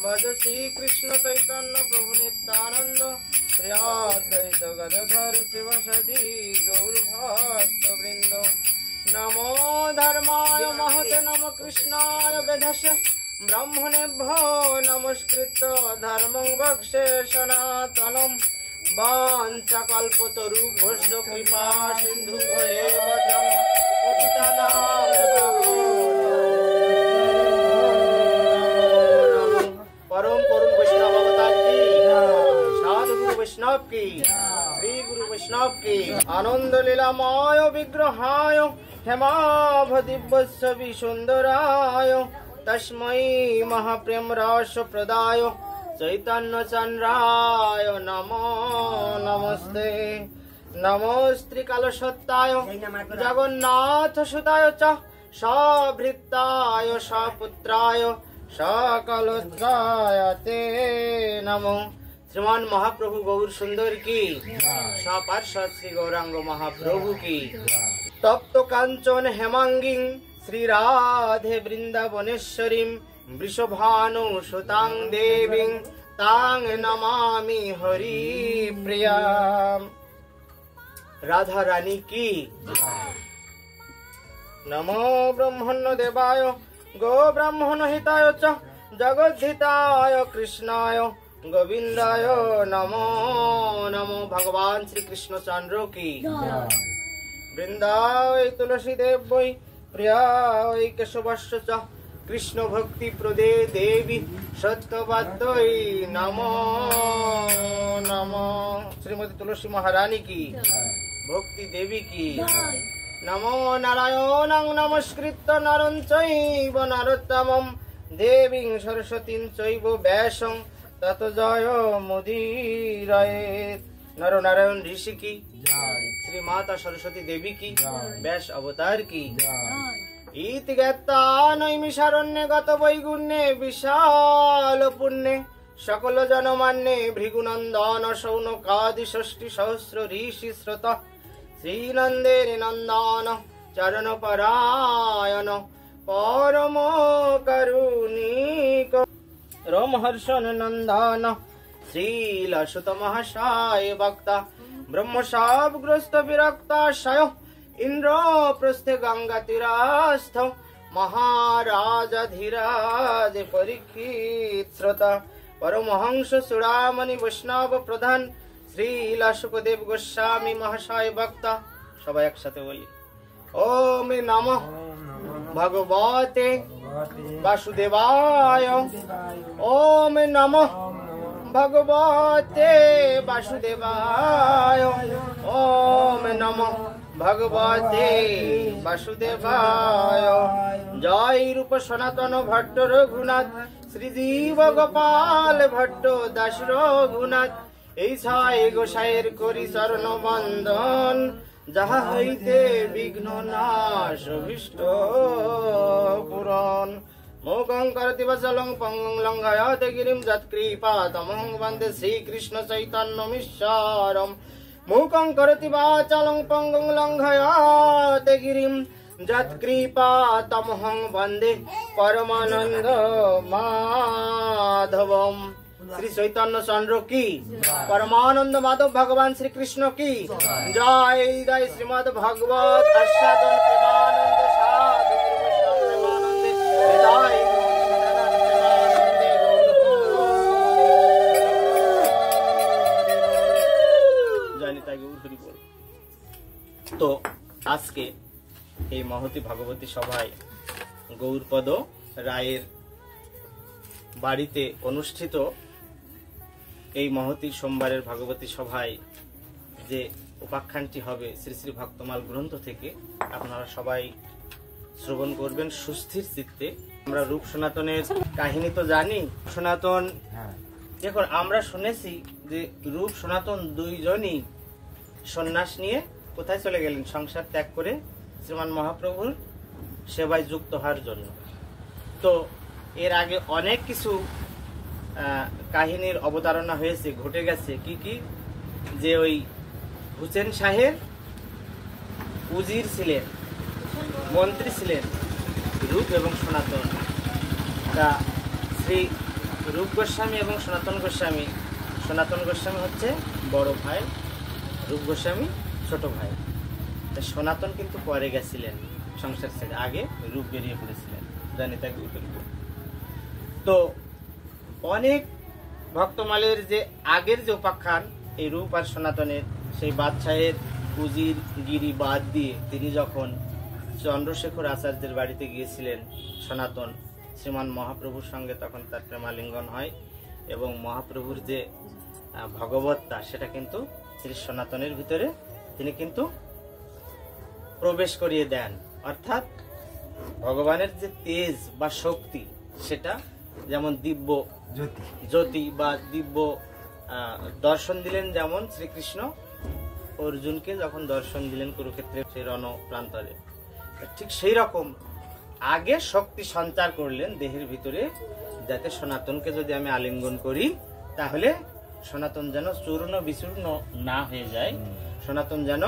भज श्री कृष्ण चैतन्य प्रभु नित्यानंद श्री अद्वैत गदाधर शिवसदि गौर भक्त वृंद। नमो धर्माय महते नमो कृष्णाय वेधसे ब्रह्मणेभ्यो नमस्कृत्य धर्मं वक्षे सनातनं। वाञ्छाकल्पतरुभ्यश्च कृपा सिन्धुभ्येव च परम करुण वैष्णव अवतार की, साधु गुरु वैष्णव की, श्री गुरु वैष्णव की। आनंद लीलामय विग्रहाय हेमाभ दिव्यस्य विसुंदराय तस्मै महाप्रेम रस प्रदाय चैतन्य चंद्राय नमो नमस्ते। नमो श्रीकालसत्ताय जगन्नाथ सुताय च सभृत्ताय सपुत्राय सकलोत्थाय ते नमो। श्रीमान महाप्रभु गौर सुंदर की, सपार्षद श्री गौरांग महाप्रभु की। तप्त कांचन हेमांगी श्री राधे वृंदावनेश्वरी वृषभानु सुतां देवी तां नमामि हरि प्रिया। राधा रानी की। नमो ब्रह्मण्य देवाय गो ब्राह्मण हिताय च जगद्धिताय कृष्णाय गोविंदाय नमो नमो। भगवान श्री कृष्ण चंद्र की। वृंदावै तुलसी देव्यै प्रियायै केशवस्य च कृष्ण भक्ति प्रदे देवी सत्यवाद्यै नमो नमो। श्रीमती तुलसी महारानी की, भक्ति देवी की। नमो नारायणं नमस्कृत्य नरं चैव नरोत्तमं देवीं सरस्वतीं चैव व्यासं ततो जयमुदीरयेत्। नर नारायण ऋषि की, श्री माता सरस्वती देवी की, व्यास अवतार की। इति ज्ञात्वा नैमिषारण्ये गत वैगुण्ये विशाल पुण्ये सकल जनमान्ये भृगुनन्दन शौनकादि षष्टि सहस्र ऋषि श्रुत श्रीनन्देरि नन्दन चरण परायण परम करुणिक रोमहर्षण नन्दन श्रीलसुत महाशय भक्ता ब्रह्मशापग्रस्त विरक्ताशय इंद्रप्रस्थे गंगा तीरास्थ महाराजाधिराज परीक्षित श्रोता परमहंस चूड़ामणि वैष्णव प्रधान श्रीला सुखदेव गोस्वामी महाशय भक्ता। सबाई एकसाथे बोली ओम नमः भगवते वासुदेवाय। ओम नमः भगवते वासुदेवाय। ओम नमः भगवते वासुदेवाय। जय रूप सनातन भट्ट रघुनाथ श्रीजीव गोपाल भट्ट दास रघुनाथ এই ছায় গোসাইয়ের করি চরণ বন্দন যাহা হইতে বিঘ্ন নাশ অভীষ্ট পুরন। মোকং করতি বচলং পঙ্গং লঙ্ঘয়াতে গিরিম যৎকৃপাতমহং বন্দে শ্রীকৃষ্ণ চৈতন্যমীশ্বরম। मूकं करति वाचालं पंगुं लंघयाते गिरिं यत्कृपातमहं वन्दे परमानंद माधवम। श्री चैतन्य चंद्र की, परमानंद माधव भगवान श्री कृष्ण की जय। जय श्रीमद् भागवत आस्वादन प्रेमानंद साधु प्रेमानंद हृदय तो आज के महती भागवती सभाय गौरपद रायर बाड़ीते अनुष्ठित महती सोमवार भागवती सभाय जे उपाख्यानटी हबे श्री श्री भक्तमाल ग्रंथ थेके आपनारा सबाई श्रवण करबेन सुस्थिर चित्ते। आमरा रूप सनातनेर काहिनी तो जानी। सनातन देखो आमरा शुनेছি যে रूप सनातन दुइजनই सन्यास निये কোথায় চলে গেলেন সংসার ত্যাগ করে শ্রীমান মহাপ্রভুর সেবায় যুক্ত হওয়ার জন্য। তো এর আগে অনেক কিছু কাহিনীর অবতারণা হয়েছে, ঘটে গেছে। কি কি যে ওই হুসেন শাহের উজির ছিলেন, মন্ত্রী ছিলেন রূপ এবং সনাতন। তা শ্রী রূপ গোস্বামী এবং সনাতন গোস্বামী, সনাতন গোস্বামী হচ্ছে বড় ভাই, রূপ গোস্বামী ছোট ভাই। সনাতন কিন্তু পরে গেছিলেন সংসার ছেড়ে, আগে রূপ বেরিয়ে পড়েছিলেন জানিতা গৌরের। তো অনেক ভক্তমালের যে আগের যে উপাখ্যান এই রূপ আর সনাতনের, সেই বাদশাহের উজির গিরি বাদ দিয়ে তিনি যখন চন্দ্রশেখর আচার্যের বাড়িতে গিয়েছিলেন সনাতন, শ্রীমান মহাপ্রভুর সঙ্গে তখন তার প্রেমালিঙ্গন হয় এবং মহাপ্রভুর যে ভগবত্তা সেটা কিন্তু শ্রী সনাতনের ভিতরে তিনি কিন্তু প্রবেশ করিয়ে দেন। অর্থাৎ ভগবানের যে তেজ বা শক্তি সেটা যেমন দিব্য জ্যোতি বা দিব্য দর্শন দিলেন, যেমন শ্রীকৃষ্ণ অর্জুনকে যখন দর্শন দিলেন কুরুক্ষেত্রে সেই রণ প্রান্তরে, ঠিক সেই রকম আগে শক্তি সঞ্চার করলেন দেহের ভিতরে, যাতে সনাতনকে যদি আমি আলিঙ্গন করি তাহলে সনাতন যেন চূর্ণ বিচূর্ণ না হয়ে যায়, সনাতন যেন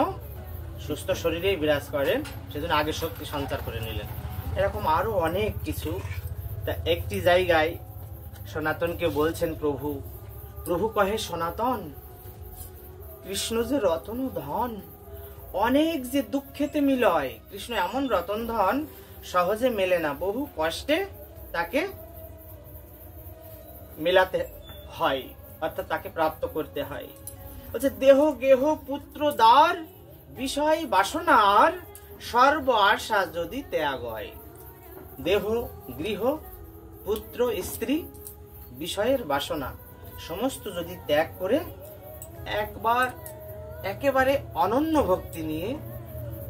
সুস্থ শরীরেই বিরাজ করেন, সেজন্য আগে শক্তি সঞ্চার করে নিলেন। এরকম আরো অনেক কিছু। তা একটি জায়গায় সনাতনকে বলছেন প্রভু, প্রভু কহে সনাতন কৃষ্ণ যে রতন ধন, অনেক যে দুঃখেতে মিলয়, কৃষ্ণ এমন রতন ধন সহজে মেলে না, বহু কষ্টে তাকে মেলাতে হয়, অর্থাৎ তাকে প্রাপ্ত করতে হয়। বলছে দেহ গেহ পুত্র দ্বার বিষয় বাসনার সর্ব আশা যদি ত্যাগ হয়। দেহ গৃহ পুত্র স্ত্রী বিষয়ের বাসনা সমস্ত যদি ত্যাগ করে একবার একেবারে অনন্য ভক্তি নিয়ে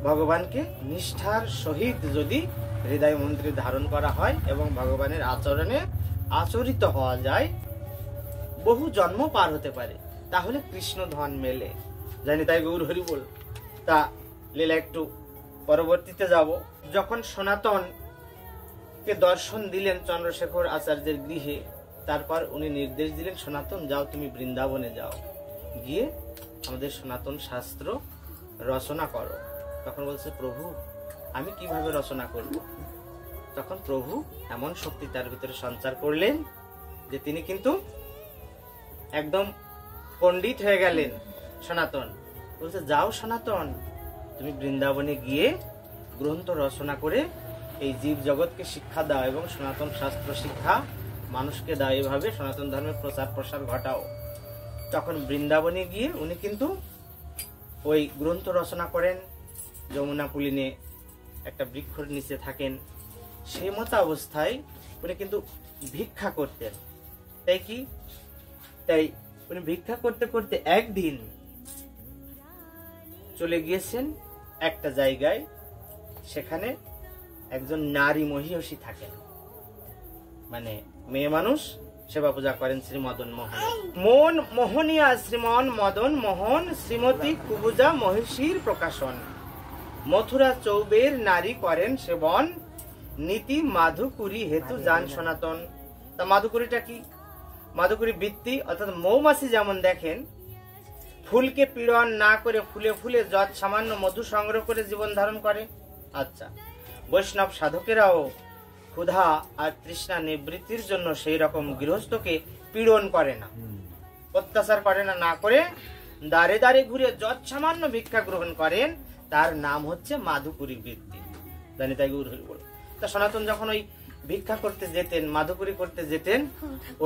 ভগবানকে নিষ্ঠার সহিত যদি হৃদয় মন্দিরে ধারণ করা হয় এবং ভগবানের আচরণে আচরিত হওয়া যায়, বহু জন্ম পার হতে পারে, তাহলে কৃষ্ণ ধন মেলে। জানি তাই গৌর হরি বল। তা লীলা একটু পরবর্তীতে যাব। যখন সনাতন কে দর্শন দিলেন চন্দ্রশেখর আচার্যের গৃহে, তারপর উনি নির্দেশ দিলেন সনাতন যাও তুমি বৃন্দাবনে যাও, গিয়ে আমাদের সনাতন শাস্ত্র রচনা করো। তখন বলছে প্রভু আমি কিভাবে রচনা করব? তখন প্রভু এমন শক্তি তার ভিতরে সঞ্চার করলেন যে তিনি কিন্তু একদম পণ্ডিত হয়ে গেলেন। সনাতন বলছে যাও সনাতন তুমি বৃন্দাবনে গিয়ে গ্রন্থ রচনা করে এই জীব জগৎকে শিক্ষা দাও এবং সনাতন শাস্ত্র শিক্ষা মানুষকে দাও, এইভাবে সনাতন ধর্মের প্রচার প্রসার ঘটাও। তখন বৃন্দাবনে গিয়ে উনি কিন্তু ওই গ্রন্থ রচনা করেন, যমুনা পুলিনে একটা বৃক্ষর নিচে থাকেন। সেই মতো অবস্থায় উনি কিন্তু ভিক্ষা করতেন। তাই উনি ভিক্ষা করতে করতে একদিন চলে গিয়েছেন একটা জায়গায়, সেখানে একজন নারী মহিষী থাকেন, মানে মেয়ে মানুষ সেবা পূজা করেন শ্রী মদন মোহন। মন মোহনিয়া শ্রীমন মদন মোহন শ্রীমতী কুবুজা মহিষীর প্রকাশন, মথুরা চৌবের নারী করেন সেবন, নীতি মাধুকুরি হেতু যান সনাতন। তা মাধুকুরিটা কি? মাধুকুরি বৃত্তি, অর্থাৎ মৌমাছি যেমন দেখেন ফুলকে পীড়ন না করে ফুলে ফুলে যত সামান্য মধু সংগ্রহ করে জীবন ধারণ করে, আচ্ছা বৈষ্ণব সাধকেরাও ক্ষুধা আর তৃষ্ণা নিবৃত্তির জন্য সেই রকম গৃহস্থকে পীড়ন করে না, অত্যাচার করে না, না করে দাঁড়ে দাঁড়ে ঘুরে যত সামান্য ভিক্ষা গ্রহণ করেন, তার নাম হচ্ছে মাধুকুরি বৃত্তি। জানি তাই গুরু বল। তা সনাতন যখন ওই ভিক্ষা করতে যেতেন, মাধুকুরি করতে যেতেন,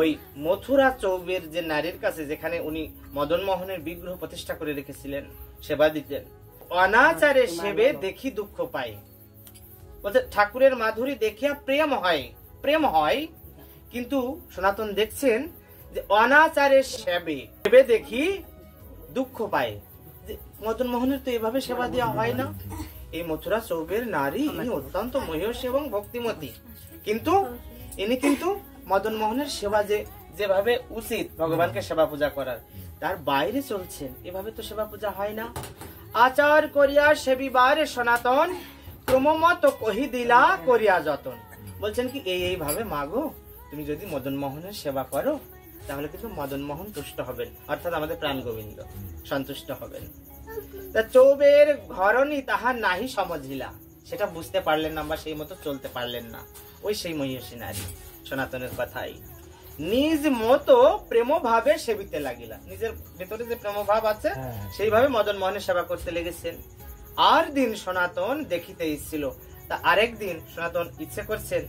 ওই মথুরা চৌবের যে নারীর কাছে, যেখানে উনি মদন মোহনের বিগ্রহ প্রতিষ্ঠা করে রেখেছিলেন, সেবা দিতেন। অনাচারে সেবে দেখি দুঃখ পাই, বলতে ঠাকুরের মাধুরী দেখিয়া প্রেম হয়, কিন্তু সনাতন দেখছেন যে অনাচারে সেবে দেখি দুঃখ পায়। মদন মোহনের তো এভাবে সেবা দেওয়া হয় না। এই মথুরা চৌবের নারী ইনি অত্যন্ত মহিষী এবং ভক্তিমতী, কিন্তু ইনি কিন্তু মদন মোহনের সেবা যেভাবে উচিত ভগবানকে সেবা পূজা করার, তার বাইরে চলছেন, এভাবে তো সেবা পূজা হয় না। আচার করিয়া সেবিবার সনাতন, ক্রমমত কহি দিলা করিয়া যতন। বলছেন কি এইভাবে মাগো তুমি যদি মদন মোহনের সেবা করো তাহলে কিন্তু মদন মোহন তুষ্ট হবেন, অর্থাৎ আমাদের প্রাণ গোবিন্দ সন্তুষ্ট হবেন। তা চৌবের ঘরণী তাহার নাহি সমঝিলা, সেটা বুঝতে পারলেন না বা সেই মতো চলতে পারলেন না, ওই সেই মহিষী নারী। সনাতনের কথাই নিজ মতো প্রেম ভাবে সেবিতে লাগিলা। নিজের ভেতরে যে প্রেম ভাব আছে সেইভাবে মদন মোহনের সেবা করতে লেগেছেন। আর দিন সনাতন দেখিতে ইচ্ছিল, তা আরেক দিন সনাতন ইচ্ছে করছেন,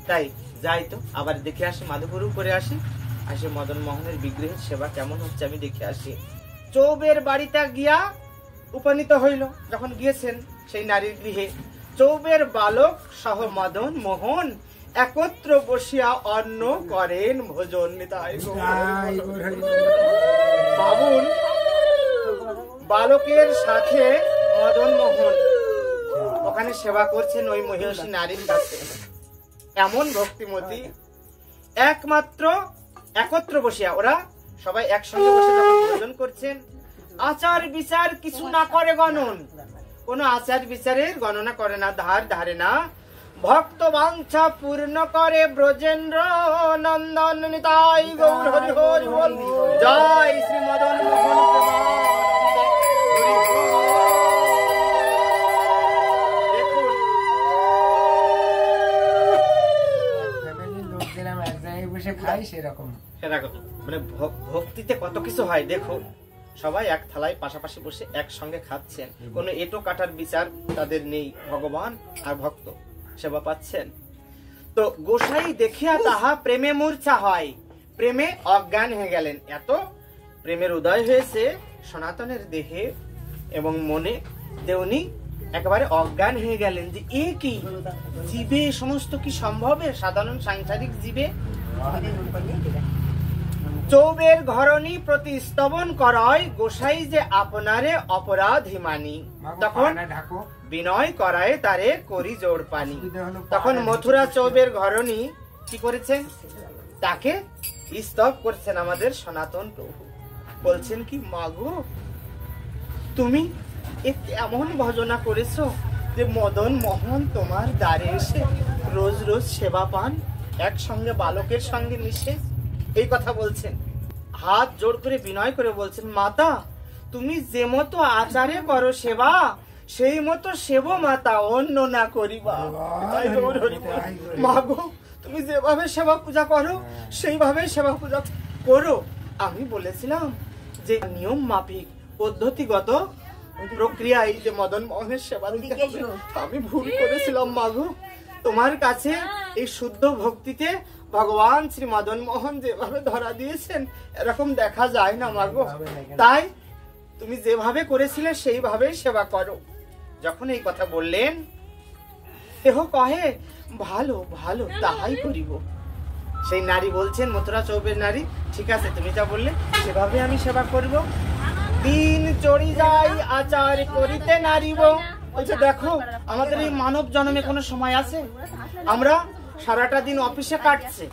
তাই যাই তো আবার দেখে আসি, মাধুপুরু করে আসি, আসে মদন মোহনের বিগ্রহের সেবা কেমন হচ্ছে আমি দেখে আসি। চৌবের বাড়িতে গিয়া উপনীত হইল। যখন গিয়েছেন সেই নারীর গৃহে, চৌবের বালক সহ মদন মোহন একত্র বসিয়া অন্ন করেন ভোজন। বাবুন বালকের সাথে মদন মোহন ওখানে সেবা করছেন ওই মহিষী নারীর কাছে। এমন ভক্তিমতী, একত্র বসিয়া ওরা সবাই একসঙ্গে বসে যখন ভোজন করছেন, আচার বিচার কিছু না করে গণন, কোন আচার বিচারের গণনা করে না, ধারে না, ভক্ত বাঞ্ছা পূর্ণ করে ব্রজেন্দ্র নন্দন নিতাই গৌর হরি হরি বল, জয় শ্রী মদন মোহন মানে ভক্তিতে কত কিছু হয়। দেখো সবাই এক থালায় পাশাপাশি বসে একসঙ্গে খাচ্ছেন, কোনো এটো কাটার বিচার তাদের নেই, ভগবান আর ভক্ত সেবা পাচ্ছেন। তো গোসাই দেখিয়া তাহা প্রেমে মূর্ছা হয়, প্রেমে অজ্ঞান হয়ে গেলেন। এত প্রেমের উদয় হয়েছে সনাতনের দেহে এবং মনে, দেউনি একেবারে অজ্ঞান হয়ে গেলেন যে এ কি জীবে সমস্ত কি সম্ভবে, সাধারণ সাংসারিক জীবে। চৌবের ঘরণী প্রতি স্তবন করায় গোসাই যে আপনারে অপরাধী মানি, তখন বিনয় করায় তারে করি জোর পানি। তখন মথুরা চৌবের ঘরণী কি করেছেন, তাকে স্তব করছেন আমাদের সনাতন প্রভু। বলছেন কি, মাগো তুমি এমন ভজনা করেছো যে মদন মোহন তোমার দ্বারে এসে রোজ রোজ সেবা পান, একসঙ্গে বালকের সঙ্গে মিশে। এই কথা বলছেন, হাত জোর করে বিনয় করে বলছেন, মাতা তুমি যে মতো আচারে করো সেবা, সেই মতো সেব মাতা, অন্য না করিবা। মাগো তুমি যেভাবে সেবা পূজা করো সেইভাবে সেবা পূজা করো। আমি বলেছিলাম যে নিয়ম মাফিক পদ্ধতিগত প্রক্রিয়ায় যে মদন মোহনের সেবা দিতে হবে, আমি ভুল করেছিলাম মাগো। তোমার কাছে এই শুদ্ধ ভক্তিতে ভগবান শ্রী মদন মোহন যেভাবে ধরা দিয়েছেন এরকম দেখা যায় না মাগো, তাই তুমি যেভাবে করেছিলে সেইভাবে সেবা করো। যখন এই কথা বললেন, দেহ কহে ভালো ভালো তাহাই করিব। সেই নারী বলছেন, মথুরা চৌবের নারী, ঠিক আছে তুমি যা বললে সেভাবে আমি সেবা করব। দিন চড়ি যাই আচার করিতে নারিব। বলছে দেখো আমাদের এই মানব জন্মে কোনো সময় আছে? আমরা সারাটা দিন অফিসে কাটছে,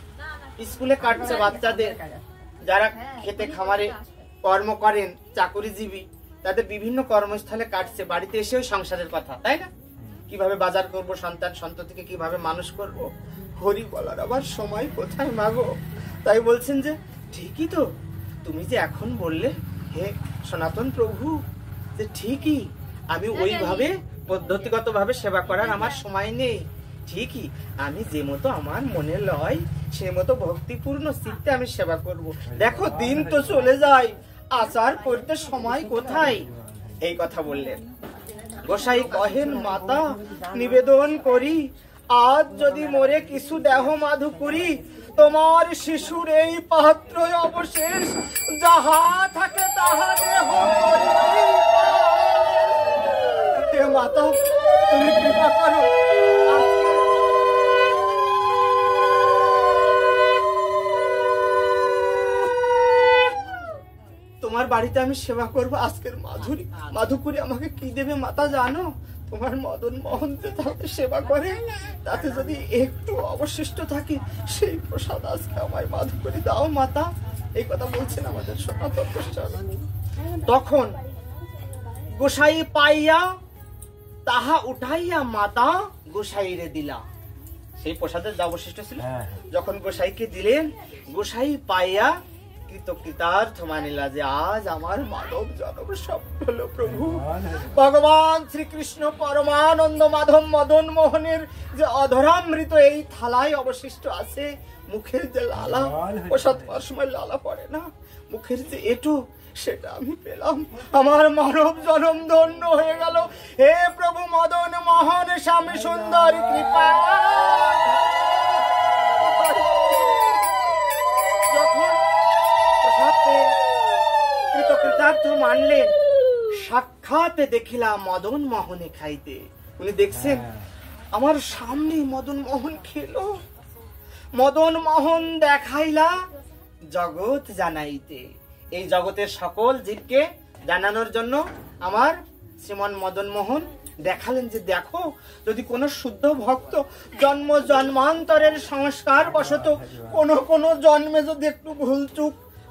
স্কুলে কাটছে, বাচ্চাদের যারা খেতে খামারে কর্ম করেন চাকরিজীবী তাদের বিভিন্ন কর্মস্থলে কাটছে, বাড়িতে এসেও সংসারের কথা, তাই না? কিভাবে বাজার করব, সন্তান সন্ততিকে কিভাবে মানুষ করব, হরি বলার আবার সময় কোথায় মাগো? তাই বলছেন যে ঠিকই তো তুমি যে এখন বললে হে সনাতন প্রভু, যে ঠিকই আমি ওইভাবে পদ্ধতিগত ভাবে সেবা করার আমার সময় নেই, ঠিকই আমি যে মতো আমার মনে লয় সে মতো ভক্তিপূর্ণ চিত্তে আমি সেবা করব। দেখো দিন তো চলে যায়, আচার করতে সময় কোথায়? এই কথা বললেন। গোসাই কহেন, মাতা নিবেদন করি, আজ যদি মোরে কিছু দেহ মাধু করি, তোমার শিশুর এই পাত্র অবশেষ যাহা থাকে তাহা দেহ হে মাতা তুমি কৃপা করো। তোমার বাড়িতে আমি সেবা করব, আজকের মাধুকুরি আমাকে কি দেবে মাতা জানো? তোমার মদন মোহন যে তাকে সেবা করে তাতে যদি একটু অবশিষ্ট থাকে সেই প্রসাদ আজকে আমায় মাধুকুরি দাও মাতা। এই কথা বলছেন আমাদের সনাতন গোস্বামী। তখন গোসাই পাইয়া তাহা উঠাইয়া মাতা গোসাইরে দিলা। সেই প্রসাদের যা অবশিষ্ট ছিল যখন গোসাইকে দিলেন, গোসাই পাইয়া কৃতকৃতার্থ মানিলা যে আজ আমার মানব জন্ম সফল হলো। প্রভু ভগবান শ্রীকৃষ্ণ পরমানন্দ মাধব মদন মোহনের যে অধরামৃত এই থালায় অবশিষ্ট আছে মুখের যে লালা, প্রসাদ পাওয়ার সময় লালা পড়ে না, মুখের যে এটু, সেটা আমি পেলাম। আমার মানব জনম ধন্য হয়ে গেল। হে প্রভু মদন মোহন স্বামী সুন্দর কৃপা। যখন প্রসাদ পেয়ে কৃতকৃতার্থ মানলেন, সাক্ষাৎ দেখিলাম মদন মোহনে খাইতে। উনি দেখছেন আমার সামনে মদন মোহন খেলো। মদন মোহন দেখাইলা জগৎ জানাইতে। এই জগতের সকল জীবকে জানানোর জন্য আমার শ্রীমান মদন মোহন দেখালেন যে দেখো, যদি কোনো শুদ্ধ ভক্ত জন্ম জন্মান্তরের সংস্কার বশত কোন জন্মে যদি একটু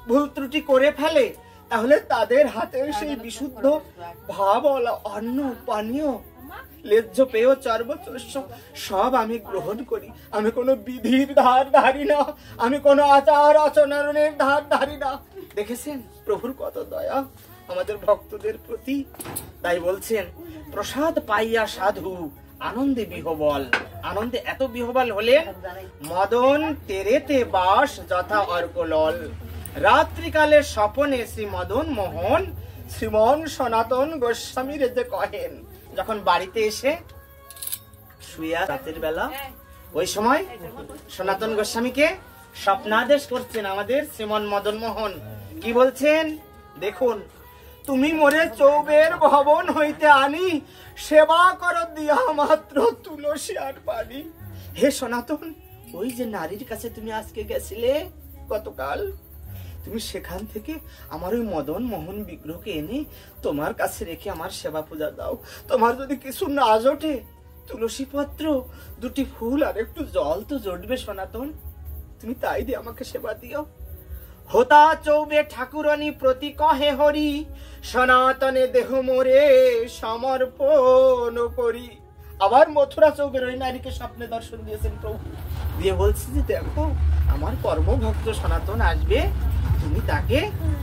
ভুল ত্রুটি করে ফেলে, তাহলে তাদের হাতে সেই বিশুদ্ধ ভাবওয়ালা অন্ন পানীয় লেজ্জ পেয় চর্বচস্য সব আমি গ্রহণ করি। আমি কোনো বিধির ধার ধারি না, আমি কোনো আচার আচরণের ধার ধারি না। দেখেছেন প্রভুর কত দয়া আমাদের ভক্তদের প্রতি। তাই বলছেন, প্রসাদ পাইয়া সাধু আনন্দে বিহবল। আনন্দে এত বিহবল হলেন, মদন তেরেতে বাস যথা অর্কলল। রাত্রিকালে স্বপনে শ্রী মদন মোহন শ্রীমন সনাতন গোস্বামীর যে কহেন, যখন বাড়িতে এসে শুয়া রাতের বেলা, ওই সময় সনাতন গোস্বামীকে স্বপ্নাদেশ করছেন আমাদের শ্রীমন মদন মোহন। কি বলছেন দেখুন, তুমি মোরে চৌবের ভবন হইতে আনি, সেবা করো দিয়া মাত্র তুলসী আর পানি। হে সনাতন, ওই যে নারীর কাছে তুমি আজকে গেছিলে গতকাল, তুমি সেখান থেকে আমার ওই মদন মোহন বিগ্রহকে এনে তোমার কাছে রেখে আমার সেবা পূজা দাও। তোমার যদি কিছু না জোটে, তুলসী পত্র, দুটি ফুল আর একটু জল তো জটবে সনাতন, তুমি তাই দিয়ে আমাকে সেবা দিও। হোতা চৌবে ঠাকুরানী প্রতি কহে হরি, সনাতনে দেহ মোরে সমর্পণ করি। আবার মথুরা চৌবের ওই নারীকে স্বপ্নে দর্শন দিয়েছেন প্রভু, দিয়ে বলছি যে দেখো, আমার কর্মভক্ত সনাতন আসবে, তুমি তাকে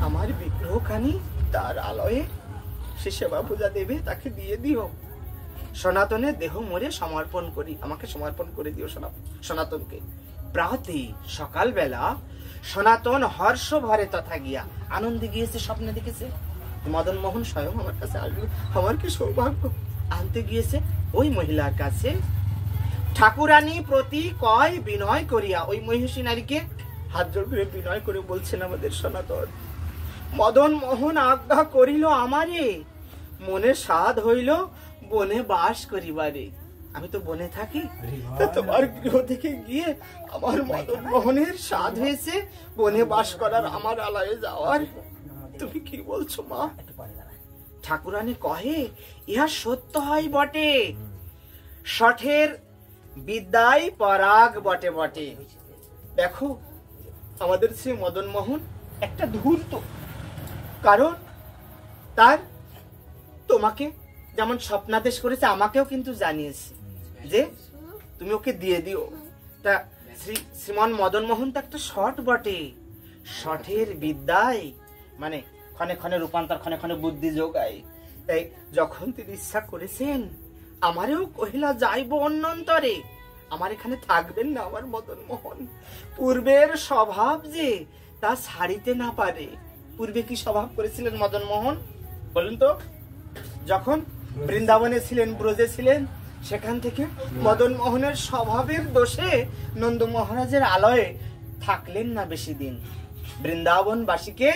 আমার বিগ্রহখানি তার আলয়ে সে সেবা পূজা দেবে, তাকে দিয়ে দিও। সনাতনে দেহ মোরে সমর্পণ করি, আমাকে সমর্পণ করে দিও সনাতনকে। প্রাতে সকালবেলা সনাতন হর্ষ ভরে তথা গিয়া আনন্দে গিয়েছে, স্বপ্নে দেখেছে মদন মোহন স্বয়ং আমার কাছে আসবে, আমার কি সৌভাগ্য। আনতে গিয়েছে ওই মহিলার কাছে, ঠাকুরানী প্রতি কয় বিনয় করিয়া, ওই মহিষী নারীকে হাত জোড় করে বিনয় করে বলছেন আমাদের সনাতন, মদন মোহন আজ্ঞা করিল আমারে, মনে সাধ হইল বনে বাস করিবারে। আমি তো বনে থাকি, তোমার গৃহ থেকে গিয়ে আমার মদন মোহনের সাধ হয়েছে বনে বাস করার, আমার আলয়ে যাওয়ার। তুমি কি বলছো মা? ঠাকুরানী কহে, ইহা সত্য হয় বটে, শঠের বিদ্যায় পরাগ বটে বটে। দেখো আমাদের শ্রী মদন মোহন একটা ধূর্ত, কারণ তার তোমাকে যেমন স্বপ্নাদেশ করেছে, আমাকেও কিন্তু জানিয়েছে যে তুমি ওকে দিয়ে দিও। তা শ্রীমান মদন মোহন তো একটা শট বটে, শঠের বিদ্যায় মানে ক্ষণে ক্ষণে রূপান্তর, ক্ষণে ক্ষণে বুদ্ধি যোগায়। তাই যখন তিনি ইচ্ছা করেছেন, আমারেও কহিলা যাইব অন্যন্তরে, আমার এখানে থাকবেন না আমার মদন মোহন। পূর্বের স্বভাব যে তা ছাড়িতে না পারে। পূর্বে কি স্বভাব করেছিলেন মদন মোহন বলুন তো? যখন বৃন্দাবনে ছিলেন, ব্রজে ছিলেন, সেখান থেকে মদন মোহনের স্বভাবের দোষে নন্দ মহারাজের আলয়ে থাকলেন না বেশি দিন। বৃন্দাবনবাসীকে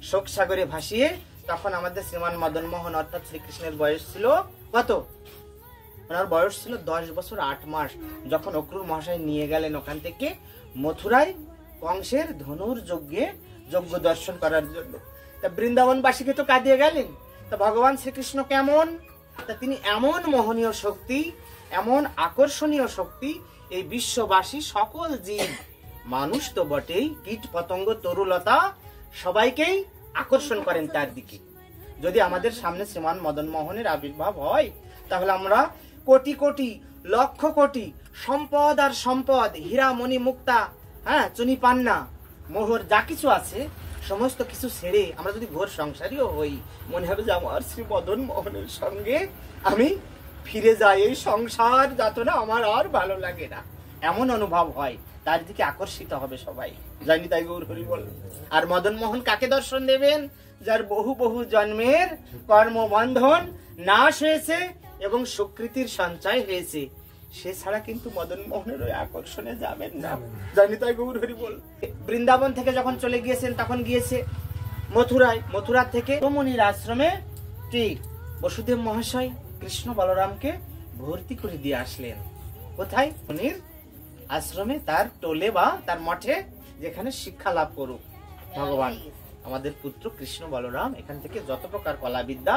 শোক সাগরে ভাসিয়ে, তখন আমাদের শ্রীমান মদন মোহন অর্থাৎ শ্রীকৃষ্ণের বয়স ছিল কত? ওনার বয়স ছিল 10 বছর 8 মাস, যখন অক্রুর মহাশয় নিয়ে গেলেন ওখান থেকে মথুরায় কংসের ধনুর যজ্ঞ দর্শন করার জন্য। তা বৃন্দাবনবাসীকে তো কাঁদিয়ে গেলেন। তা ভগবান শ্রীকৃষ্ণ কেমন? তা তিনি এমন মোহনীয় শক্তি, এমন আকর্ষণীয় শক্তি, এই বিশ্ববাসী সকল জীব, মানুষ তো বটেই, কীট পতঙ্গ তরুলতা সবাইকেই আকর্ষণ করেন তার দিকে। যদি আমাদের সামনে শ্রীমান মদন মোহনের আবির্ভাব হয়, তাহলে আমরা কোটি কোটি লক্ষ কোটি সম্পদ আর সম্পদ, হীরা মণি মুক্তা, চুনি পান্না মোহর যা কিছু আছে, সমস্ত কিছু ছেড়ে আমরা যদি ঘোর সংসারীও হই, মনে হবে যে আমার শ্রী মদন মোহনের সঙ্গে আমি ফিরে যাই, এই সংসার যাতনা আমার আর ভালো লাগে না, এমন অনুভব হয়। তার দিকে আকর্ষিত হবে সবাই। জানি তাই গৌর হরি বল। আর মদন মোহন কাকে দর্শন দেবেন? যার বহু বহু জন্মের কর্মবন্ধন নাশ হয়েছে এবং স্বীকৃতির সঞ্চয় হয়েছে, সে ছাড়া কিন্তু মদন মোহনের ওই আকর্ষণে যাবেন না। জানি তাই গৌর হরি বল। বৃন্দাবন থেকে যখন চলে গিয়েছেন তখন গিয়েছে মথুরায়। মথুরা থেকে রমণীর আশ্রমে ঠিক বসুদেব মহাশয় কৃষ্ণ বলরামকে ভর্তি করে দিয়ে আসলেন। কোথায়? মুনির আশ্রমে, তার টোলে বা তার মঠে, যেখানে শিক্ষা লাভ করুক ভগবান আমাদের পুত্র কৃষ্ণ বলরাম। এখান থেকে যত প্রকার কলাবিদ্যা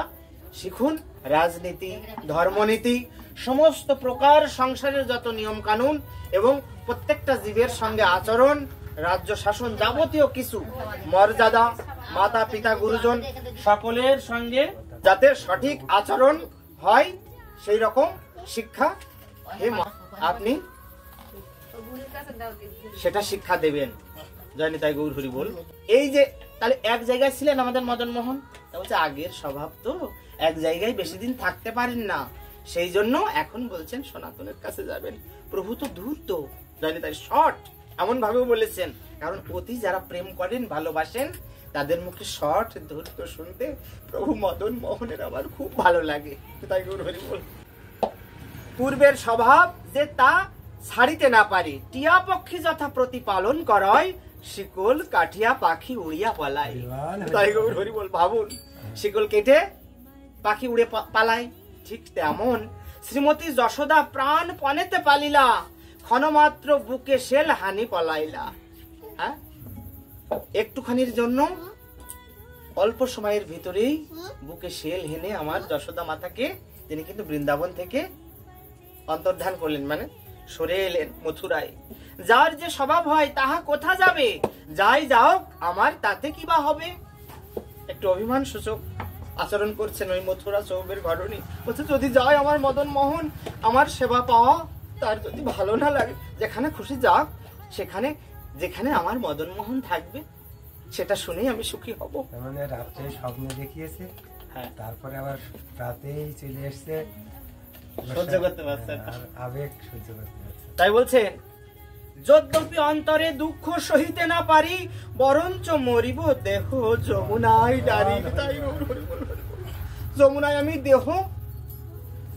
শিখুন, রাজনীতি, ধর্মনীতি, সমস্ত প্রকার সংসারের যত নিয়ম কানুন এবং প্রত্যেকটা জীবের সঙ্গে আচরণ, রাজ্য শাসন, যাবতীয় কিছু মর্যাদা, মাতা পিতা গুরুজন সকলের সঙ্গে যাতে সঠিক আচরণ হয় সেই রকম শিক্ষা আপনি সেটা শিক্ষা দেবেন। জানি তাই গৌর হরি বল। এই যে তাহলে এক জায়গায় ছিলেন আমাদের মদন মোহন, তা বলছে আগের স্বভাব তো, এক জায়গায় বেশি দিন থাকতে পারেন না, সেই জন্য এখন বলছেন সনাতনের কাছে যাবেন। প্রভু তো দূর, তো জানি তাই শর্ট এমন ভাবেও বলেছেন, কারণ অতি যারা প্রেম করেন, ভালোবাসেন, তাদের মুখে শর্ট ধূর্ত শুনতে প্রভু মদন মোহনের আমার খুব ভালো লাগে। তাই গৌর হরি বল। পূর্বের স্বভাব যে তা ছাড়িতে না পারি, টিয়া পক্ষী যথা প্রতিপালন করয়, শিকল কাঠিয়া পাখি উড়িয়া পালায়। তাই গৌর হরি বল। ভাবুন, শিকল কেটে পাখি উড়ে পালায়, ঠিক তেমন শ্রীমতী যশোদা প্রাণ পণেতে পালিলা, ক্ষণমাত্র বুকে শেল হানি পলাইলা। হ্যাঁ, একটুখানির জন্য অল্প সময়ের ভিতরেই বুকে শেল হেনে আমার যশোদা মাতাকে তিনি কিন্তু বৃন্দাবন থেকে অন্তর্ধান করলেন, মানে সরে এলেন মথুরায়। যার যে স্বভাব হয় তাহা কোথা যাবে, যাই যাও আমার তাতে কি বা হবে। একটু অভিমান সূচক আচরণ করছেন ওই মথুরা চৌবের ঘরণী। বলছে যদি যায় আমার মদন মোহন, আমার সেবা পাওয়া তার যদি ভালো না লাগে, যেখানে খুশি যাক, সেখানে যেখানে আমার মদন মোহন থাকবে সেটা শুনেই আমি সুখী হব। মানে রাত্রে স্বপ্ন দেখিয়েছে, হ্যাঁ, তারপরে আবার রাতেই চলে এসছে, সহ্য করতে পারছে না, আবেগ সহ্য করতে পারছে। তাই বলছেন যদ্যপি অন্তরে দুঃখ সহিতে না পারি, বরঞ্চ মরিব দেহ যমুনায় ডারি। তাই যমুনায় আমি দেহ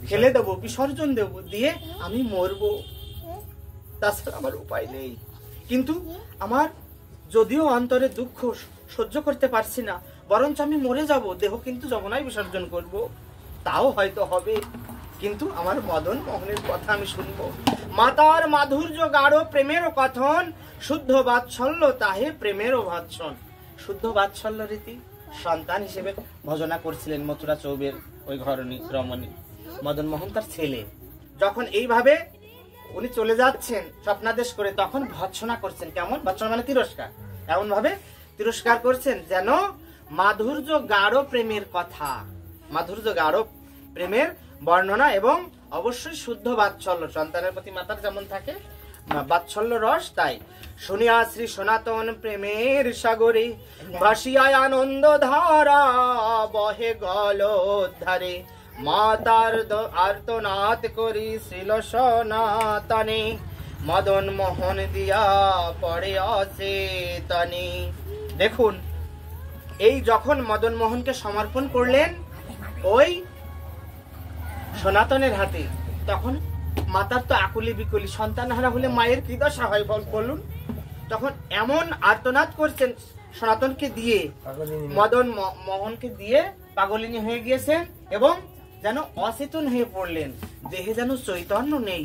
ফেলে দেবো, বিসর্জন দেব, দিয়ে আমি মরবো, তাছাড়া আমার উপায় নেই। কিন্তু আমার যদিও অন্তরে দুঃখ সহ্য করতে পারছি না, বরঞ্চ আমি মরে যাব, দেহ কিন্তু যমুনায় বিসর্জন করব, তাও হয়তো হবে, কিন্তু আমার মদন মোহনের কথা আমি শুনবো। মাতার মাধুর্য গাঢ় প্রেমেরও কথন, শুদ্ধ বাৎসল্য তাহে প্রেমেরও ভৎসন। শুদ্ধ বাৎসল্য রীতি সন্তান হিসেবে ভজনা করছিলেন মথুরা চৌবের ওই ঘরণী রমণী। মদন মোহন তার ছেলে, যখন এইভাবে উনি চলে যাচ্ছেন স্বপ্নাদেশ করে, তখন ভৎসনা করছেন। কেমন ভৎসনা? মানে তিরস্কার। এমন ভাবে তিরস্কার করছেন যেন মাধুর্য গাঢ় প্রেমের কথা, মাধুর্য গাঢ় প্রেমের বর্ণনা এবং অবশ্যই শুদ্ধ বাৎসল্য, সন্তানের প্রতি মাতার যেমন থাকে বাৎসল্য রস, তাই শুনিয়া শ্রী সনাতন প্রেমের সাগরে ভাসিয়ায় আনন্দ ধারা বহে গল ধারে, মাতার আর্তনাদ করি শ্রীল সনাতনে, মদন মোহন দিয়া পড়ে অচেতনে। দেখুন, এই যখন মদন মোহনকে সমর্পণ করলেন ওই সনাতনের হাতে, তখন মাতার তো আকুলি বিকুলি, সন্তান হারা হলে মায়ের কি দশা হয় বলুন। তখন এমন আর্তনাদ করছেন সনাতনকে দিয়ে, মদন মোহনকে দিয়ে পাগলিনী হয়ে গিয়েছেন এবং যেন অচেতন হয়ে পড়লেন, দেহে যেন চৈতন্য নেই।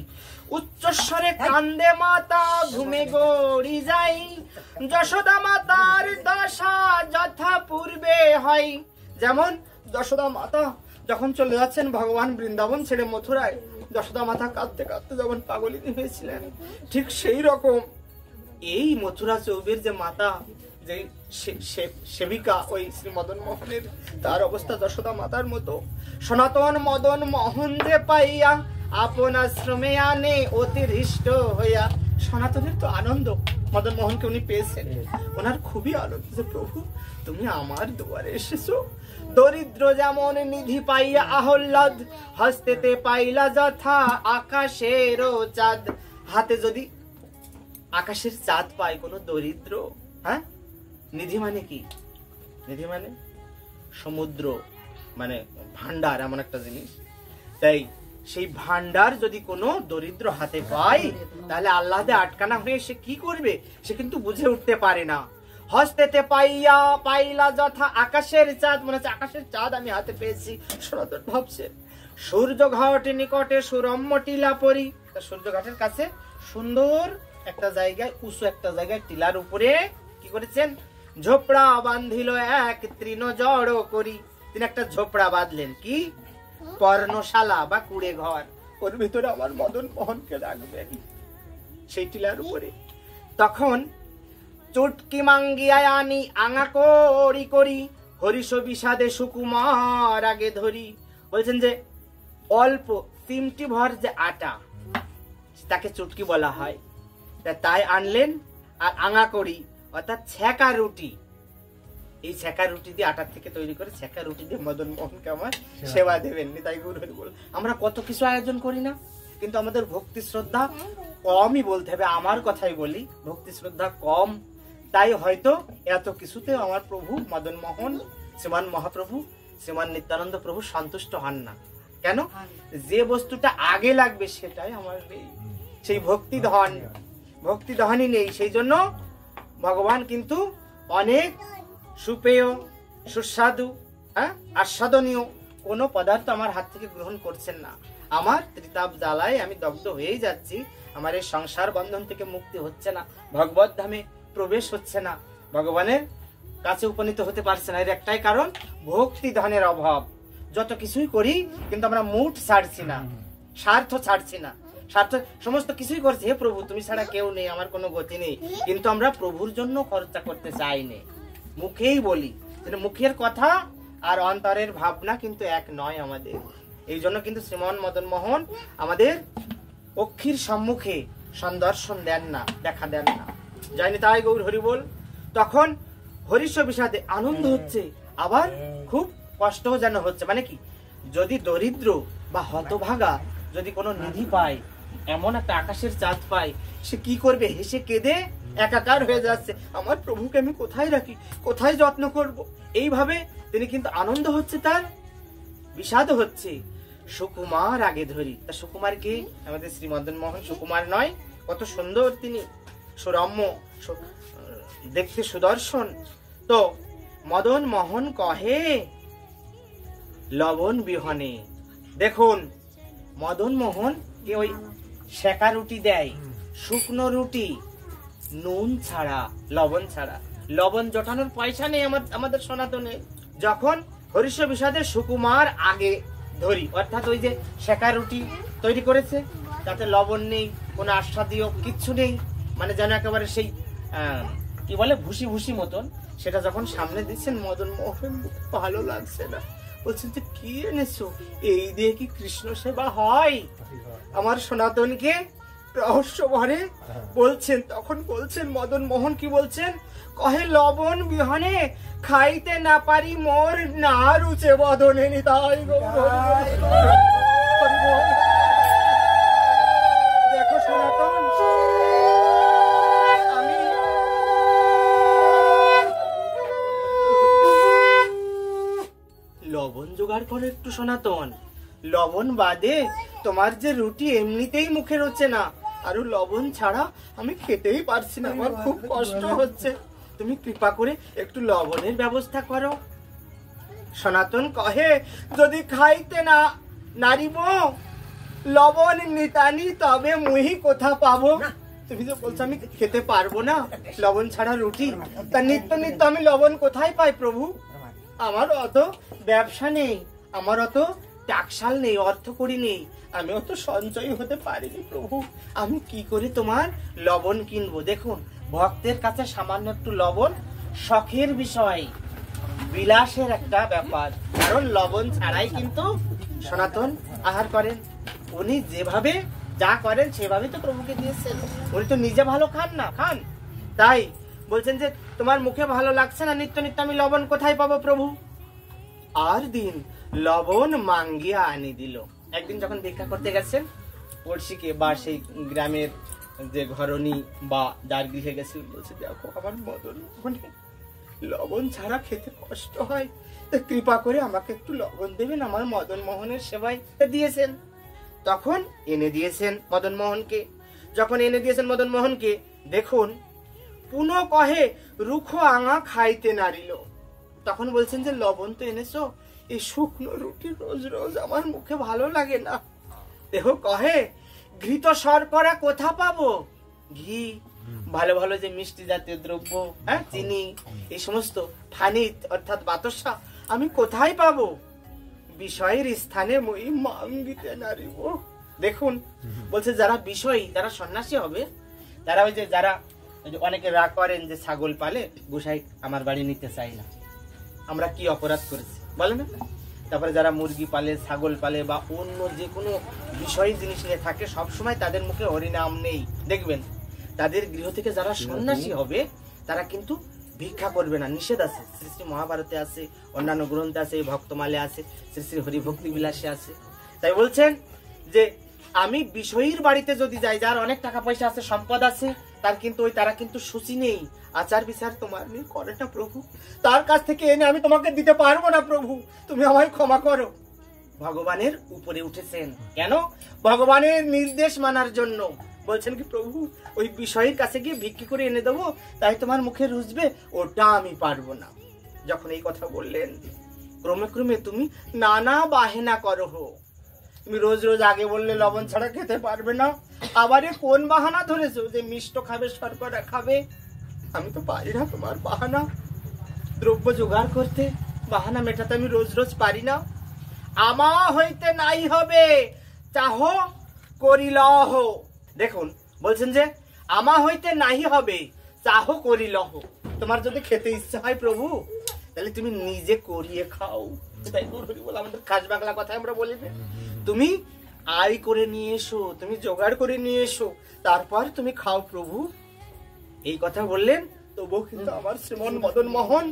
উচ্চস্বরে কান্দে মাতা ঘুমে গড়ি যাই, যশোদা মাতার দশা যথা পূর্বে হয়। যেমন যশোদা মাতা যখন চলে যাচ্ছেন ভগবান বৃন্দাবন ছেড়ে মথুরায়, যশোদা মাতা কাঁদতে কাঁদতে যেমন পাগলিনী হয়েছিলেন, ঠিক সেই রকম এই মথুরা চৌবের যে মাতা, যে সেবিকা ওই শ্রী মদন মোহনের, তার অবস্থা যশোদা মাতার মতো। সনাতন মদন মোহন যে পাইয়া আপন আশ্রমে আনে অতিরিষ্ট হইয়া। সনাতনের তো আনন্দ, মদন মোহনকে উনি পেয়েছেন, ওনার খুবই আনন্দ যে প্রভু তুমি আমার দুয়ারে এসেছো। দরিদ্র যেমন নিধি পাইয়া আহ্লাদ, হস্তেতে পাইলা যথা আকাশের চাঁদ। হাতে যদি আকাশের চাঁদ পায় কোন দরিদ্র? হ্যাঁ, নিধি মানে কি? নিধি মানে সমুদ্র, মানে ভান্ডার, এমন একটা জিনিস। তাই সেই ভান্ডার যদি কোনো দরিদ্র হাতে পায়, তাহলে আল্লাহতে আটকানা হয়ে সে কি করবে সে কিন্তু বুঝে উঠতে পারে না। হস্তেতে পাইয়া পাইলা যথা আকাশের চাঁদ, মনে হচ্ছে আকাশের চাঁদ আমি হাতে পেয়েছি। সনাতন ভাবছে সূর্য ঘাট নিকটে সুরম্য টিলা পরি, সূর্য ঘাটের কাছে সুন্দর একটা জায়গায়, উঁচু একটা জায়গায় টিলার উপরে কি করেছেন, ঝোপড়া বাঁধিল এক তৃণ জড় করি। তিনি একটা ঝোপড়া বাঁধলেন, কি পর্ণশালা বা কুড়ে ঘর, ওর ভিতরে আমার মদন মোহনকে রাখবেন সেই টিলার উপরে। তখন চুটকি মাঙ্গিয়ায় আনি আঙা করি করি, হরিষ বিষাদে সুকুমার আগে ধরি। বলছেন যে অল্প চিমটি ভর যে আটা, তাকে চুটকি বলা হয়, তাই আনলেন। আর আঙা করি অর্থাৎ ছেঁকা রুটি, এই ছেঁকা রুটি দিয়ে আটার থেকে তৈরি করে ছেঁকা রুটি দিয়ে মদন মোহনকে আমার সেবা দেবেন। তাই গুরু বল, আমরা কত কিছু আয়োজন করি না, কিন্তু আমাদের ভক্তি শ্রদ্ধা কমই বলতে হবে। আমার কথাই বলি, ভক্তি শ্রদ্ধা কম, তাই হয়তো এত কিছুতেও আমার প্রভু মদন মোহন, শ্রীমান মহাপ্রভু, শ্রীমান নিত্যানন্দ প্রভু সন্তুষ্ট হন না। কেন? যে বস্তুটা আগে লাগবে সেটাই আমার নেই, সেই ভক্তি ধন, ভক্তি দহনই নেই। সেই জন্য ভগবান কিন্তু অনেক সুপেয়, সুস্বাদু, আস্বাদনীয় কোন পদার্থ আমার হাত থেকে গ্রহণ করছেন না। আমার ত্রিতাপ জ্বালায় আমি দগ্ধ হয়ে যাচ্ছি, আমার এই সংসার বন্ধন থেকে মুক্তি হচ্ছে না, ভগবত ধামে প্রবেশ হচ্ছে না, ভগবানের কাছে উপনীত হতে পারছে না। এর একটাই কারণ, ভক্তি ধনের অভাব। যত কিছুই করি কিন্তু আমরা মুঠ ছাড়ছি না, স্বার্থ ছাড়ছি না, স্বার্থ সমস্ত কিছুই করছি, হে প্রভু তুমি ছাড়া কেউ নেই, আমার কোনো গতি নেই, কিন্তু আমরা প্রভুর জন্য খরচা করতে চাই না। মুখেই বলি, মুখের কথা আর অন্তরের ভাবনা কিন্তু এক নয় আমাদের। এই জন্য কিন্তু শ্রীমান মদন মোহন আমাদের অক্ষির সম্মুখে সন্দর্শন দেন না, দেখা দেন না। যায়নি তাই গৌর হরি বল। তখন হরিষ বিষাদে আনন্দ হচ্ছে, আবার খুব কষ্ট যেন হচ্ছে। মানে কি, যদি দরিদ্র বা হতভাগা যদি কোনো নিধি পায়, এমন একটা আকাশের চাঁদ পায়, সে কি করবে, হেসে কেঁদে একাকার হয়ে যাচ্ছে, আমার প্রভুকে আমি কোথায় রাখি, কোথায় যত্ন করব। এইভাবে তিনি কিন্তু আনন্দ হচ্ছে, তার বিষাদ হচ্ছে। সুকুমার আগে ধরি, তা সুকুমার কে? আমাদের শ্রী মদন মোহন সুকুমার নয়? কত সুন্দর তিনি, সুরম্য, দেখতে সুদর্শন। তো মদন মোহন কহে লবণ বিহনে। দেখুন মদন মোহন কে ওই সেকা রুটি দেয়, শুকনো রুটি, নুন ছাড়া, লবণ ছাড়া। লবণ জটানোর পয়সা নেই আমাদের সনাতনে। যখন হরিষ বিষাদে সুকুমার আগে ধরি, অর্থাৎ ওই যে সেকা রুটি তৈরি করেছে, তাতে লবণ নেই, কোনো আস্বাদীয় কিচ্ছু নেই, মানে যেন একেবারে সেই কি বলে ভুসি ভুসি মতন, সেটা যখন সামনে দিচ্ছেন মদন মোহন ভালো লাগছে না, বলছেন যে কি এনেছো, এই দিয়ে কি কৃষ্ণ সেবা হয়? আমার সনাতনকে রহস্য ভরে বলছেন। তখন বলছেন মদন মোহন, কি বলছেন, কহে লবণ বিহনে খাইতে না পারি মোর না রুচে বদনে। নিতাই দেখো সনাতন, আমি লবণ জোগাড় করে একটু সনাতন, লবণ বাদে তোমার যে রুটি এমনিতেই মুখে রোচে না, আর লবণ ছাড়া আমি খেতেই পারছি না, আমার খুব কষ্ট হচ্ছে, তুমি কৃপা করে একটু লবণের ব্যবস্থা করো। সনাতন কহে, যদি খাইতে না নারিব লবণ নিতানি, তবে মুহি কোথা পাবো? তুমি যে বলছো আমি খেতে পারবো না লবণ ছাড়া রুটি, তা নিত্য নিত্য আমি লবণ কোথায় পাই প্রভু? আমার অত ব্যবসা নেই, আমার অত টাকশাল নেই, অর্থ করি নেই, আমি অত সঞ্চয় হতে পারিনি প্রভু, আমি কি করে তোমার লবণ কিনবো? দেখুন ভক্তের কাছে সামান্য একটু লবণ শখের বিষয়, বিলাসের একটা ব্যাপার, কারণ লবণ ছাড়াই কিন্তু সনাতন আহার করেন। উনি যেভাবে যা করেন সেভাবেই তো প্রভুকে দিয়েছেন, উনি তো নিজে ভালো খান না, খান। তাই বলছেন যে তোমার মুখে ভালো লাগছে না, নিত্য নিত্য আমি লবণ কোথায় পাবো প্রভু? আর দিন লবণ মাঙ্গিয়া আনি দিল। একদিন যখন ভিক্ষা করতে গেছেন পড়শিকে বা সেই গ্রামের যে ঘরণী বা যার গৃহে গেছিলেন বলছে, দেখো আমার মদন মোহনে লবণ ছাড়া খেতে কষ্ট হয়, কৃপা করে আমাকে একটু লবণ দেবেন, আমার মদন মোহনের সেবায় দিয়েছেন। তখন এনে দিয়েছেন মদন মোহনকে। যখন এনে দিয়েছেন মদন মোহনকে, দেখুন পুনঃ কহে রুখো আঙা খাইতে নারিল। তখন বলছেন যে লবণ তো এনেছো, এই শুকনো রুটি রোজ রোজ আমার মুখে ভালো লাগে না। দেহ কহে ঘৃত শর্করা কোথা পাবো, ঘি ভালো ভালো যে মিষ্টি জাতীয় দ্রব্য, হ্যাঁ চিনি, এই সমস্ত ফানিত অর্থাৎ বাতাসা আমি কোথায় পাবো, বিষয়ের স্থানে মই মাঙ্গিতে নারিব। দেখুন বলছে যারা বিষয়ী, যারা সন্ন্যাসী হবে, তারা ওই যে যারা অনেকে রাগ করেন যে ছাগল পালে, গোসাই আমার বাড়ি নিতে চাই না, আমরা কি অপরাধ করেছি বলে না। তারপরে যারা মুরগি পালে, ছাগল পালে বা অন্য যে কোনো বিষয় জিনিস নিয়ে থাকে, সবসময় তাদের মুখে হরিনাম নেই। দেখবেন তাদের গৃহ থেকে যারা সন্ন্যাসী হবে তারা কিন্তু ভিক্ষা করবে না, নিষেধ আছে। শ্রী শ্রী মহাভারতে আছে, অন্যান্য গ্রন্থে আছে, ভক্তমালে আছে, শ্রী শ্রী হরিভক্তি বিলাসে আছে। তাই বলছেন যে আমি বিষয়ীর বাড়িতে যদি যাই, যার অনেক টাকা পয়সা আছে, সম্পদ আছে, তার কিন্তু তারা কিন্তু সূচি নেই, আচার বিচার তোমার নেই, করে না প্রভু, তার কাছ থেকে এনে আমি তোমাকে দিতে পারবো না প্রভু, তুমি আমায় ক্ষমা করো। ভগবানের উপরে উঠেছেন কেন? ভগবানের নির্দেশ মানার জন্য। বলছেন কি প্রভু ওই বিষয়ের কাছে গিয়ে ভিক্ষি করে এনে দেবো, তাই তোমার মুখে রুজবে, ওটা আমি পারবো না। যখন এই কথা বললেন, ক্রমে ক্রমে তুমি নানা বাহেনা করো। তুমি রোজ রোজ আগে বললে লবণ ছাড়া খেতে পারবে না, আবারে কোন বাহানা ধরেছো যে মিষ্ট খাবে, শর্করা খাবে। আমি তো পারি না তোমার বাহানা, দ্রব্য জোগাড় করতে বাহানা মেটাতে আমি রোজ রোজ পারি না। আমা হইতে নাই হবে, চাহ করিলহ। দেখুন বলছেন যে আমা হইতে নাই হবে, চাহ করিলহ। তোমার যদি খেতে ইচ্ছা হয় প্রভু, তাহলে তুমি নিজে করিয়ে খাও। তাই বল, আমাদের খাস বাংলা কথা আমরা বলি, তুমি আয় করে নিয়ে এসো, তুমি জোগাড় করে নিয়ে এসো, তারপর তুমি খাও প্রভু। এই কথা বললেন। তবুও কিন্তু আমার শ্রীমন মদন মোহন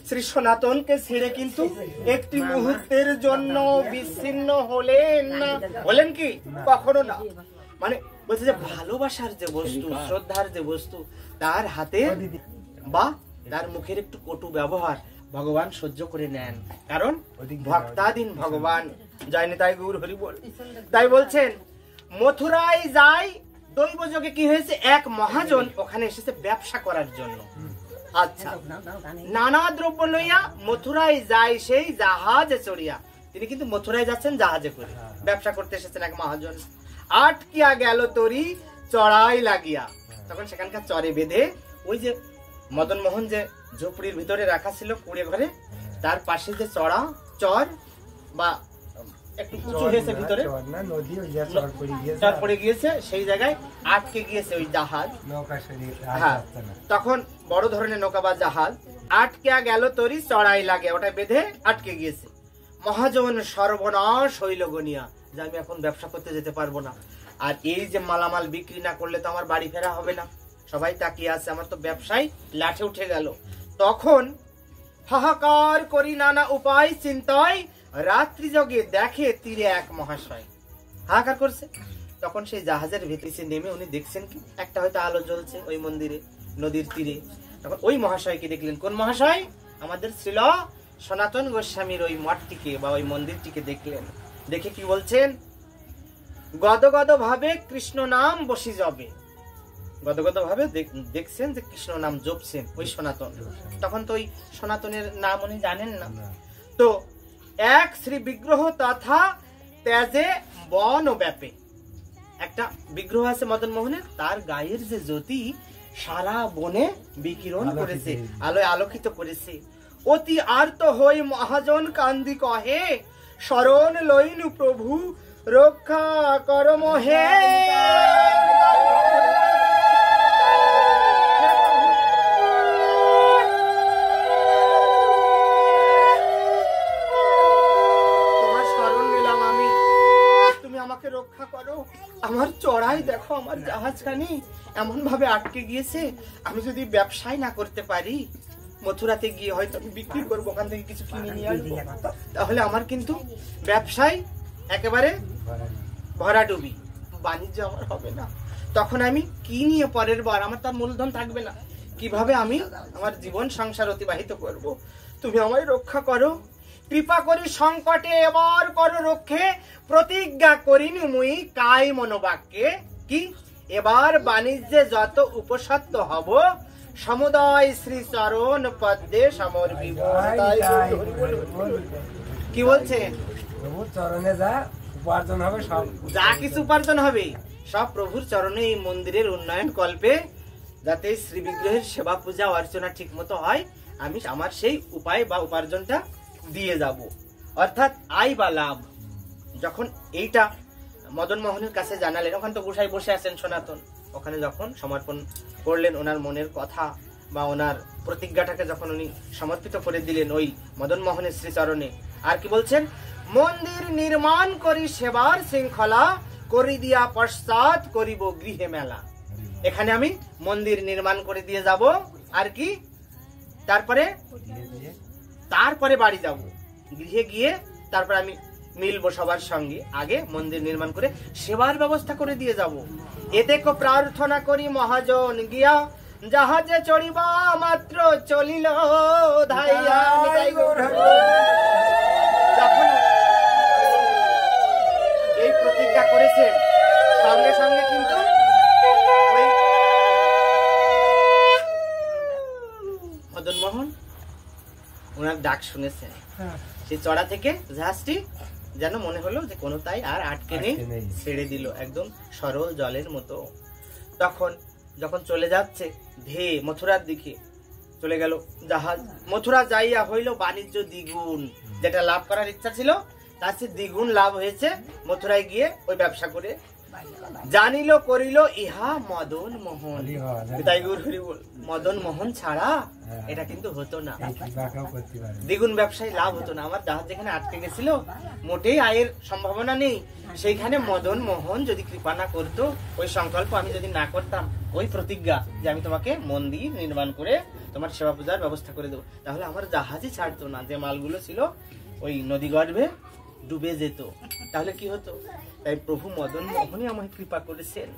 শ্রী সনাতনকে ছেড়ে কিন্তু একটি মুহূর্তের জন্য বিচ্ছিন্ন হলেন না। বলেন কি? কখনো না। মানে বলছে যে ভালোবাসার যে বস্তু, শ্রদ্ধার যে বস্তু, তার হাতে বা তার মুখের একটু কটু ব্যবহার ভগবান সহ্য করে নেন, কারণ ভক্তাধীন ভগবান। যায়নি তাই গৌর হরি বল। তাই বলছেন মথুরায় যায়, দৈব যোগে কি হয়েছে, এক মহাজন ওখানে এসেছে ব্যবসা করার জন্য। আচ্ছা, নানা দ্রব্য লইয়া মথুরায় যায় সেই জাহাজে চড়িয়া। তিনি কিন্তু মথুরায় যাচ্ছেন জাহাজে করে, ব্যবসা করতে এসেছেন এক মহাজন। আটকিয়া গেল তরি চড়াই লাগিয়া। তখন সেখানকার চরে বেঁধে ওই যে মদন মোহন যে ঝুপড়ির ভিতরে রাখা ছিল কুড়ে ঘরে, তার পাশে যে চড়া চর বা একটু উঁচু হয়েছে ভিতরে, চর পড়ে গিয়েছে, সেই জায়গায় আটকে গিয়েছে ওই জাহাজ। হ্যাঁ, তখন বড় ধরনের নৌকা বা জাহাজ আটকে গেল তরি চড়াই লাগে, ওটা বেঁধে আটকে গিয়েছে। মহাজন সর্বনাশ হইল গনিয়া, যে আমি এখন ব্যবসা করতে যেতে পারবো না, আর এই যে মালামাল বিক্রি না করলে তো আমার বাড়ি ফেরা হবে না, সবাই তাকিয়ে আছে, আমার তো ব্যবসায় লাঠে উঠে গেল। তখন হাহাকার করি নানা উপায় চিন্তায় রাত্রি যোগে দেখে তীরে এক মহাশয় হাহাকার করছে। তখন সেই জাহাজের ভিতরে নেমে উনি দেখছেন কি একটা হয়তো আলো জ্বলছে ওই মন্দিরে, নদীর তীরে। তখন ওই মহাশয়কে দেখলেন। কোন মহাশয়? আমাদের শ্রীল সনাতন গোস্বামীর ওই মঠটিকে বা ওই মন্দিরটিকে দেখলেন। দেখে কি বলছেন, গদগদ ভাবে কৃষ্ণ নাম বসি যাবে। গদগদ ভাবে দেখছেন যে কৃষ্ণ নাম জপছেন ওই সনাতন। তখন তো ওই সনাতনের নাম উনি জানেন না। তো এক শ্রী বিগ্রহ তথা তেজে বন ব্যাপে, একটা বিগ্রহ আছে মদন মোহনের, তার গায়ের যে জ্যোতি সারা বনে বিকিরণ করেছে, আলোয় আলোকিত করেছে। অতি আর্ত হই মহাজন কান্দি কহে, শরণ লইনু প্রভু রক্ষা করম হে। তোমার শরণ নিলাম আমি, তুমি আমাকে রক্ষা করো। আমার চড়াই দেখো, আমার জাহাজখানি এমন ভাবে আটকে গিয়েছে, আমি যদি ব্যবসায় না করতে পারি, মথুরাতে গিয়ে হয়তো আমি বিক্রি করবো, ওখান থেকে কিছু কিনে নিয়ে আসবো, তাহলে আমার কিন্তু ব্যবসায় একেবারে ভরাডুবি, বাণিজ্য আমার হবে না। তখন আমি কি নিয়ে পরের বার, আমার তার মূলধন থাকবে না, কিভাবে আমি আমার জীবন সংসার অতিবাহিত করব? তুমি আমায় রক্ষা করো, কৃপা করি সংকটে এবার করো রক্ষে, প্রতিজ্ঞা করিনি মুই কাই মনোবাক্যে, কি এবার বাণিজ্যে যত উপসত্ত হব, সমুদয় শ্রী চরণ পদ্মে সমর্পিব। কি বলছে? প্রভুর চরণে যা উপার্জন হবে, সব যা কিছু উপার্জন হবে সব প্রভুর চরণে, এই মন্দিরের উন্নয়ন কল্পে যাতে শ্রী বিগ্রহের সেবা পূজা অর্চনা ঠিক মতো হয়, আমি আমার সেই উপায় বা উপার্জনটা দিয়ে যাব। অর্থাৎ আয় বা লাভ। যখন এইটা মদন মোহনের কাছে জানালেন, ওখানে তো গোসাই বসে আছেন সনাতন, ওখানে যখন সমর্পণ করলেন ওনার মনের কথা বা ওনার প্রতিজ্ঞাটাকে যখন উনি সমর্পিত করে দিলেন ওই মদন মোহনের শ্রীচরণে, আর কি বলছেন? মন্দির নির্মাণ করি সেবার শৃঙ্খলা, করি দিয়া পশ্চাৎ করিব গৃহে মেলা। এখানে আমি মন্দির নির্মাণ করে দিয়ে যাব, আর কি তারপরে বাড়ি যাব, গৃহে গিয়ে তারপর আমি মিলবো সবার সঙ্গে। আগে মন্দির নির্মাণ করে সেবার ব্যবস্থা করে দিয়ে যাব। এতে প্রার্থনা করি মহাজন গিয়া, জাহাজে চড়িবা মাত্র চলিল ধাইয়া। যখন এই প্রতিজ্ঞা করেছেন, সঙ্গে সঙ্গে কিন্তু মদন মোহন ওনার ডাক শুনেছেন। সেই চড়া থেকে জাহাজটি যেন মনে হলো যে কোনো তাই আর আটকে নেই, ছেড়ে দিল একদম সরল জলের মতো। তখন যখন চলে যাচ্ছে ধেয়ে মথুরার দিকে চলে গেল জাহাজ। মথুরা যাইয়া হইল বাণিজ্য দ্বিগুণ, যেটা লাভ করার ইচ্ছা ছিল তার চেয়ে দ্বিগুণ লাভ হয়েছে মথুরায় গিয়ে ওই ব্যবসা করে। জানিল করিল ইহা মদন মোহন। তাই মদন মোহন ছাড়া এটা কিন্তু হতো না, দ্বিগুণ ব্যবসায় লাভ হতো না। আমার জাহাজ যেখানে আটকে গেছিল, মোটেই আয়ের সম্ভাবনা নেই, সেইখানে মদন মোহন যদি কৃপা না করতো, ওই সংকল্প আমি যদি না করতাম, ওই প্রতিজ্ঞা যে আমি তোমাকে মন্দির নির্মাণ করে তোমার সেবা পূজার ব্যবস্থা করে দেবো, তাহলে আমার জাহাজই ছাড়তো না। যে মালগুলো ছিল ওই নদী গর্ভে ডুবে যেত, তাহলে কি হতো? তাই প্রভু মদন মোহনই আমায় কৃপা করেছেন।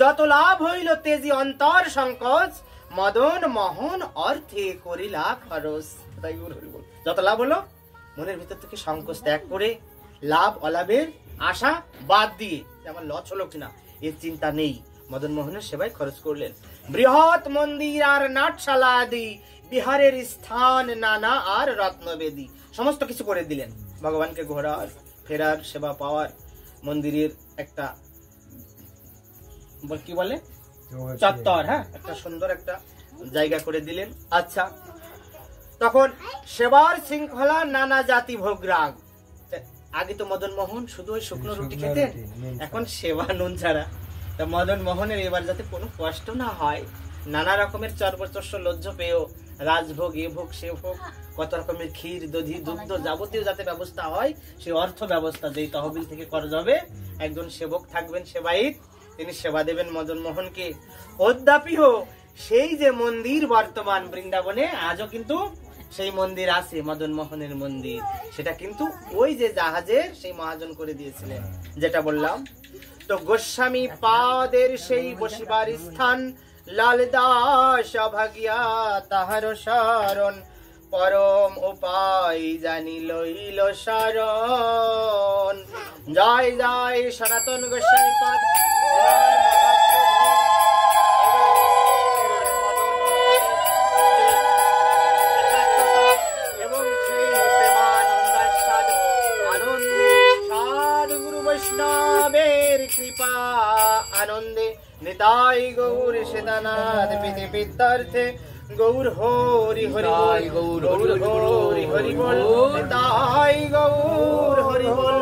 যত লাভ হইল তেজি অন্তর সংকোচ, মদন মোহন অর্থে করিলা খরচ। তাই যত লাভ হলো, মনের ভিতর থেকে সংকোচ ত্যাগ করে লাভ অলাভের আশা বাদ দিয়ে আমার লস হলো কিনা এর চিন্তা নেই, মদন মোহনের সেবায় খরচ করলেন। বৃহৎ মন্দির আর নাটশালা আদি, বিহারের স্থান নানা আর রত্নবেদী, সমস্ত কিছু করে দিলেন। ভগবানকে ঘোরার ফেরার সেবা পাওয়ার, মন্দিরের একটা কি বলে চত্বর, হ্যাঁ, একটা সুন্দর একটা জায়গা করে দিলেন। আচ্ছা, তখন সেবার শৃঙ্খলা নানা জাতি ভোগরাগ। আগে তো মদন মোহন শুধু ওই শুকনো রুটি খেতেন, এখন সেবা নুন ছাড়া। তা মদন মোহনের এবার যাতে কোনো কষ্ট না হয়, নানা রকমের চর্বচস্য লজ্জ পেয়েও রাজভোগ, এ ভোগ সে ভোগ, কত রকমের ক্ষীর দধি দুগ্ধ যাবতীয় যাতে ব্যবস্থা হয়, সেই অর্থ ব্যবস্থা যেই তহবিল থেকে করা যাবে। একজন সেবক থাকবেন সেবায়িত, তিনি সেবা দেবেন মদন মোহনকে। অদ্যাপিও সেই যে মন্দির বর্তমান বৃন্দাবনে আজও কিন্তু সেই মন্দির আছে, মদন মোহনের মন্দির, সেটা কিন্তু ওই যে জাহাজের সেই মহাজন করে দিয়েছিলেন, যেটা বললাম। তো গোস্বামী পাদের সেই বসিবার স্থান, লাল দাস অভাগিয়া তাহার শরণ, পরম উপায় জানি লইল শরণ। জয় জয় সনাতন গোস্বামী পাদ। এবং সেই প্রেমানন্দাস্বাদ আনন্দে সাধুগুরু বৈষ্ণবের কৃপা আনন্দে নিতাই গৌর সেদানাথ পিতে পিতার্থে গৌর হরি হরি গৌর হরি হরি বল, নিতাই গৌর হরি বল।